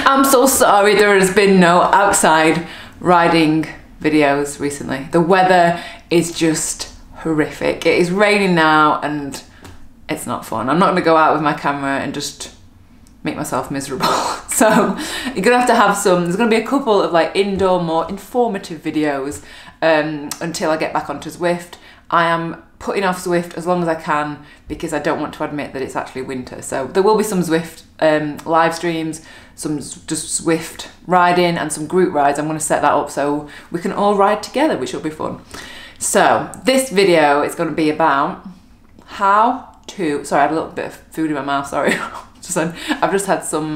I'm so sorry there has been no outside riding videos recently. The weather is just horrific. It is raining now and it's not fun. I'm not going to go out with my camera and just make myself miserable. So you're going to have some, there's going to be a couple of like indoor, more informative videos until I get back onto Zwift. I am putting off Zwift as long as I can because I don't want to admit that it's actually winter. So there will be some Zwift live streams, some just Zwift riding and some group rides. I'm going to set that up so we can all ride together, which will be fun. So this video is going to be about how to, sorry, I had a little bit of food in my mouth, sorry. I've just had some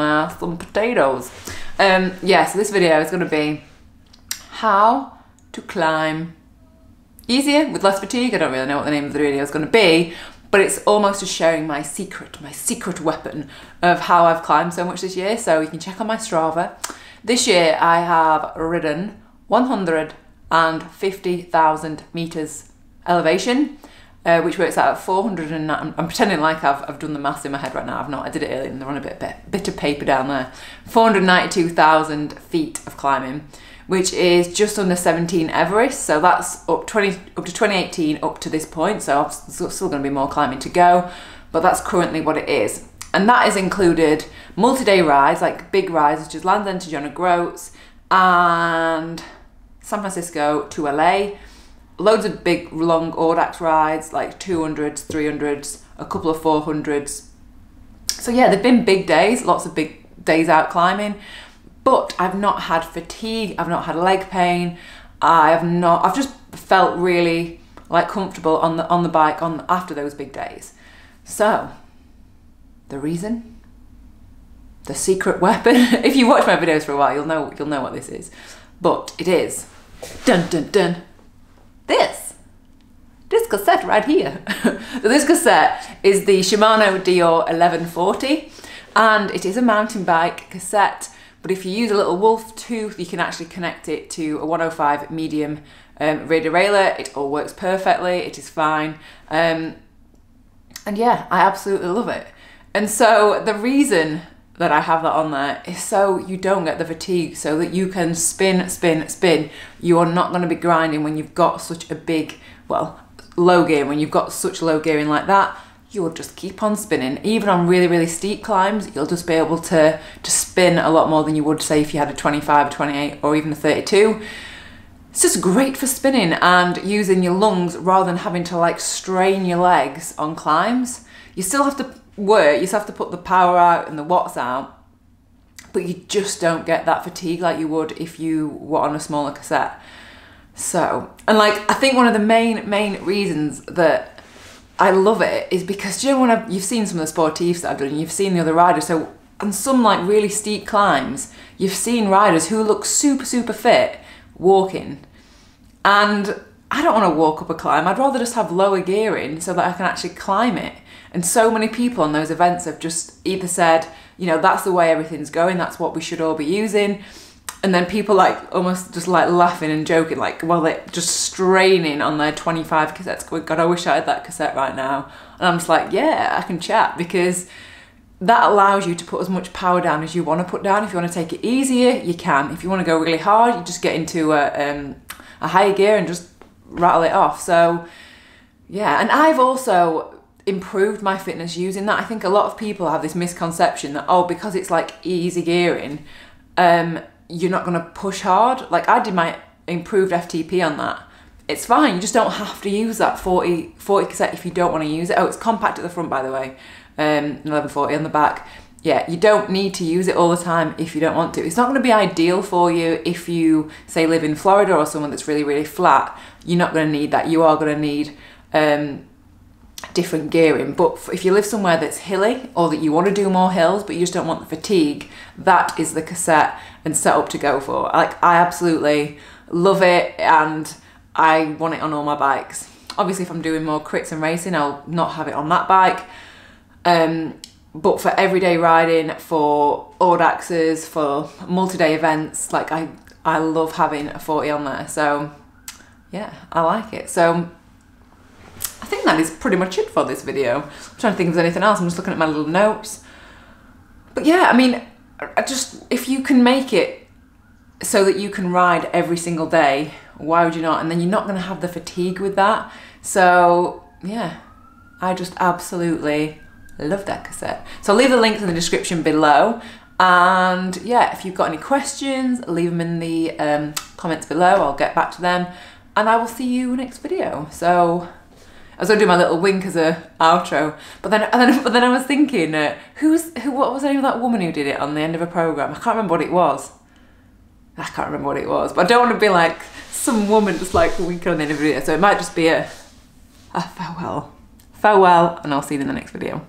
potatoes. Yeah, so this video is going to be how to climb easier with less fatigue. I don't really know what the name of the video is going to be, but it's almost just sharing my secret weapon of how I've climbed so much this year. So you can check on my Strava. This year I have ridden 150,000 meters elevation, which works out at 400 and I'm pretending like I've done the maths in my head right now. I've not. I did it earlier and they're on a bit of paper down there. 492,000 feet of climbing, which is just under 17 Everest. So that's up to 2018 up to this point. So there's still going to be more climbing to go, but that's currently what it is. And that has included multi-day rides, like big rides such as Land's End to John O'Groats and San Francisco to LA. Loads of big long Audax rides, like 200s, 300s, a couple of 400s. So yeah, they've been big days, lots of big days out climbing, but I've not had fatigue, I've not had leg pain, I've just felt really like comfortable on the bike after those big days. So the reason, the secret weapon, if you watch my videos for a while, you'll know what this is, but it is, dun dun dun, this cassette right here. So this cassette is the Shimano Deore 1140 and it is a mountain bike cassette, but if you use a little wolf tooth you can actually connect it to a 105 medium rear derailleur. It all works perfectly, it is fine, and yeah, I absolutely love it. And so the reason that I have that on there is so you don't get the fatigue, so that you can spin. You are not going to be grinding when you've got such a big, well, low gear. When you've got such low gearing like that, you'll just keep on spinning. Even on really, really steep climbs, you'll just be able to spin a lot more than you would, say, if you had a 25, a 28, or even a 32. It's just great for spinning and using your lungs rather than having to like strain your legs on climbs. You still have to work, you still have to put the power out and the watts out, but you just don't get that fatigue like you would if you were on a smaller cassette. So, and like, I think one of the main reasons that I love it is because, you know, when you've seen some of the sportives that I've done, and you've seen the other riders, so on some like really steep climbs, you've seen riders who look super fit walking, and I don't want to walk up a climb. I'd rather just have lower gearing so that I can actually climb it. And so many people on those events have just either said, you know, that's the way everything's going, that's what we should all be using. And then people like almost just like laughing and joking, like, well, they're just straining on their 25 cassettes going, God, I wish I had that cassette right now. And I'm just like, yeah, I can chat, because that allows you to put as much power down as you want to put down. If you want to take it easier, you can. If you want to go really hard, you just get into a higher gear and just rattle it off. So yeah, and I've also improved my fitness using that. I think a lot of people have this misconception that, oh, because it's like easy gearing, you're not going to push hard. Like, I did my improved FTP on that. It's fine, you just don't have to use that 40 cassette if you don't want to use it. Oh, it's compact at the front, by the way, 1140 on the back. Yeah, you don't need to use it all the time if you don't want to. It's not going to be ideal for you if you, say, live in Florida or somewhere that's really, really flat. You're not going to need that. You are going to need different gearing. But if you live somewhere that's hilly, or that you want to do more hills but you just don't want the fatigue, that is the cassette and setup to go for. Like, I absolutely love it and I want it on all my bikes. Obviously, if I'm doing more crits and racing, I'll not have it on that bike. But for everyday riding, for Audaxes, for multi-day events, like I love having a 40 on there. So yeah, I like it. So I think that is pretty much it for this video. I'm trying to think if there's anything else. I'm just looking at my little notes. But yeah, I mean, if you can make it so that you can ride every single day, why would you not? And then you're not going to have the fatigue with that. So yeah, I just absolutely love that cassette. So I'll leave the links in the description below. And yeah, if you've got any questions, leave them in the comments below. I'll get back to them, and I will see you next video. So I was gonna do my little wink as a outro, but then I was thinking, what was the name of that woman who did it on the end of a program? I can't remember what it was. But I don't want to be like some woman just like winking on the end of a video. So it might just be a farewell, and I'll see you in the next video.